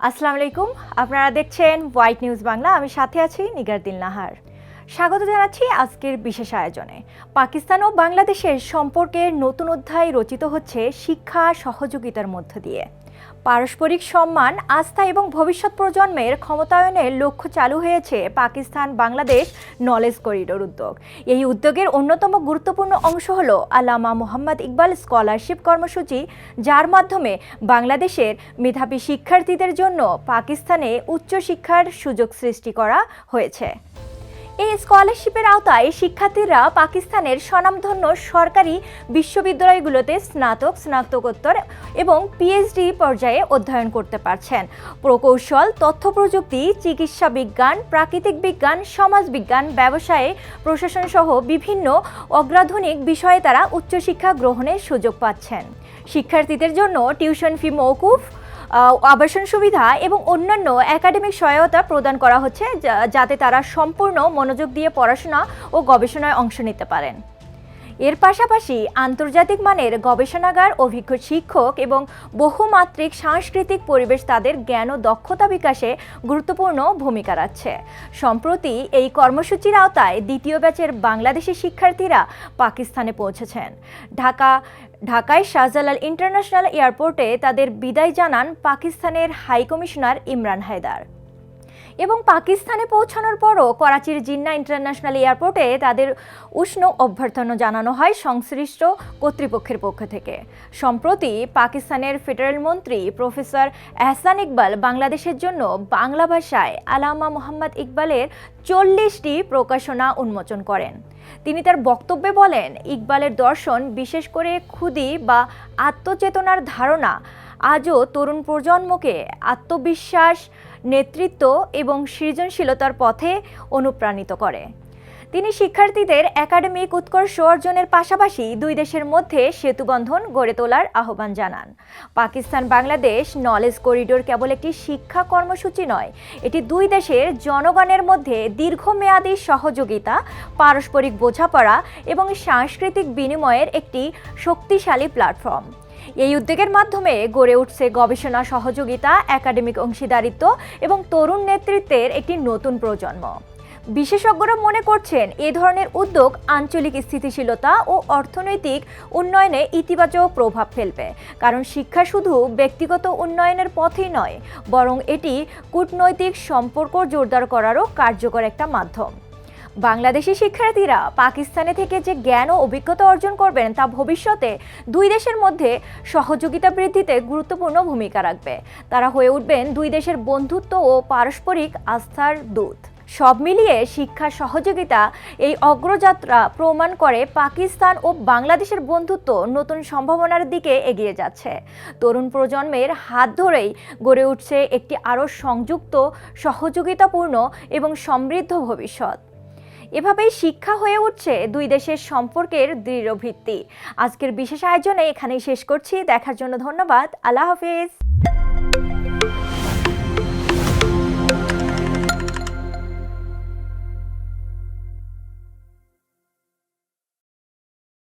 আসসালামু আলাইকুম। আপনারা দেখছেন হোয়াইট নিউজ বাংলা। আমি সাথে আছি নিগার দিল নাহার। স্বাগত জানাচ্ছি আজকের বিশেষ আয়োজনে। পাকিস্তান ও বাংলাদেশের সম্পর্কের নতুন অধ্যায় রচিত হচ্ছে শিক্ষা সহযোগিতার মধ্য দিয়ে। পারস্পরিক সম্মান, আস্থা এবং ভবিষ্যৎ প্রজন্মের ক্ষমতায়নের লক্ষ্য চালু হয়েছে পাকিস্তান বাংলাদেশ নলেজ করিডোর উদ্যোগ। এই উদ্যোগের অন্যতম গুরুত্বপূর্ণ অংশ হল আল্লামা মোহাম্মদ ইকবাল স্কলারশিপ কর্মসূচি, যার মাধ্যমে বাংলাদেশের মেধাবী শিক্ষার্থীদের জন্য পাকিস্তানে উচ্চশিক্ষার সুযোগ সৃষ্টি করা হয়েছে। এই স্কলারশিপের আওতায় শিক্ষার্থীরা পাকিস্তানের স্বনামধন্য সরকারি বিশ্ববিদ্যালয়গুলোতে স্নাতক, স্নাতকোত্তর এবং পিএইচডি পর্যায়ে অধ্যয়ন করতে পারছেন। প্রকৌশল, তথ্য প্রযুক্তি, চিকিৎসা বিজ্ঞান, প্রাকৃতিক বিজ্ঞান, সমাজবিজ্ঞান, ব্যবসায়ে, প্রশাসন সহ বিভিন্ন অগ্রাধুনিক বিষয়ে তারা উচ্চশিক্ষা গ্রহণের সুযোগ পাচ্ছেন। শিক্ষার্থীদের জন্য টিউশন ফি মওকুফ, আবাসন সুবিধা এবং অন্যান্য একাডেমিক সহায়তা প্রদান করা হচ্ছে, যাতে তারা সম্পূর্ণ মনোযোগ দিয়ে পড়াশোনা ও গবেষণায় অংশ নিতে পারেন। এর পাশাপাশি আন্তর্জাতিক মানের গবেষণাগার, অভিজ্ঞ শিক্ষক এবং বহুমাত্রিক সাংস্কৃতিক পরিবেশ তাদের জ্ঞান ও দক্ষতা বিকাশে গুরুত্বপূর্ণ ভূমিকা রাখছে। সম্প্রতি এই কর্মসূচির আওতায় দ্বিতীয় ব্যাচের বাংলাদেশি শিক্ষার্থীরা পাকিস্তানে পৌঁছেছেন। ঢাকায় শাহজালাল ইন্টারন্যাশনাল এয়ারপোর্টে তাদের বিদায় জানান পাকিস্তানের হাই কমিশনার ইমরান হায়দার। এবং পাকিস্তানে পৌঁছানোর পরও করাচির জিন্নাহ ইন্টারন্যাশনাল এয়ারপোর্টে তাদের উষ্ণ অভ্যর্থনা জানানো হয় সংশ্লিষ্ট কর্তৃপক্ষের পক্ষ থেকে। সম্প্রতি পাকিস্তানের ফেডারেল মন্ত্রী প্রফেসর এহসান ইকবাল বাংলাদেশের জন্য বাংলা ভাষায় আল্লামা মোহাম্মদ ইকবালের 40টি প্রকাশনা উন্মোচন করেন। তিনি তার বক্তব্যে বলেন, ইকবালের দর্শন, বিশেষ করে ক্ষুদি বা আত্মচেতনার ধারণা, আজও তরুণ প্রজন্মকে আত্মবিশ্বাস, নেতৃত্ব এবং সৃজনশীলতার পথে অনুপ্রাণিত করে। তিনি শিক্ষার্থীদের একাডেমিক উৎকর্ষ অর্জনের পাশাপাশি দুই দেশের মধ্যে সেতুবন্ধন গড়ে তোলার আহ্বান জানান। পাকিস্তান বাংলাদেশ নলেজ করিডোর কেবল একটি শিক্ষা কর্মসূচি নয়, এটি দুই দেশের জনগণের মধ্যে দীর্ঘমেয়াদী সহযোগিতা, পারস্পরিক বোঝাপড়া এবং সাংস্কৃতিক বিনিময়ের একটি শক্তিশালী প্ল্যাটফর্ম। এই উদ্যোগের মাধ্যমে গড়ে উঠছে গবেষণা সহযোগিতা, একাডেমিক অংশীদারিত্ব এবং তরুণ নেতৃত্বের একটি নতুন প্রজন্ম। বিশেষজ্ঞরা মনে করছেন, এ ধরনের উদ্যোগ আঞ্চলিক স্থিতিশীলতা ও অর্থনৈতিক উন্নয়নে ইতিবাচক প্রভাব ফেলবে, কারণ শিক্ষা শুধু ব্যক্তিগত উন্নয়নের পথই নয়, বরং এটি কূটনৈতিক সম্পর্ক জোরদার করারও কার্যকর একটা মাধ্যম। বাংলাদেশি শিক্ষার্থীরা পাকিস্তানে থেকে যে জ্ঞান ও অভিজ্ঞতা অর্জন করবেন, তা ভবিষ্যতে দুই দেশের মধ্যে সহযোগিতা বৃদ্ধিতে গুরুত্বপূর্ণ ভূমিকা রাখবে। তারা হয়ে উঠবেন দুই দেশের বন্ধুত্ব ও পারস্পরিক আস্থার দূত। সব মিলিয়ে শিক্ষা সহযোগিতা এই অগ্রযাত্রা প্রমাণ করে পাকিস্তান ও বাংলাদেশের বন্ধুত্ব নতুন সম্ভাবনার দিকে এগিয়ে যাচ্ছে। তরুণ প্রজন্মের হাত ধরেই গড়ে উঠছে একটি আরও সংযুক্ত, সহযোগিতাপূর্ণ এবং সমৃদ্ধ ভবিষ্যৎ। এভাবেই শিক্ষা হয়ে উঠছে দুই দেশের সম্পর্কের দৃঢ় ভিত্তি। আজকের বিশেষ আয়োজনে এখানেই শেষ করছি। দেখার জন্য ধন্যবাদ। আল্লাহ হাফেজ।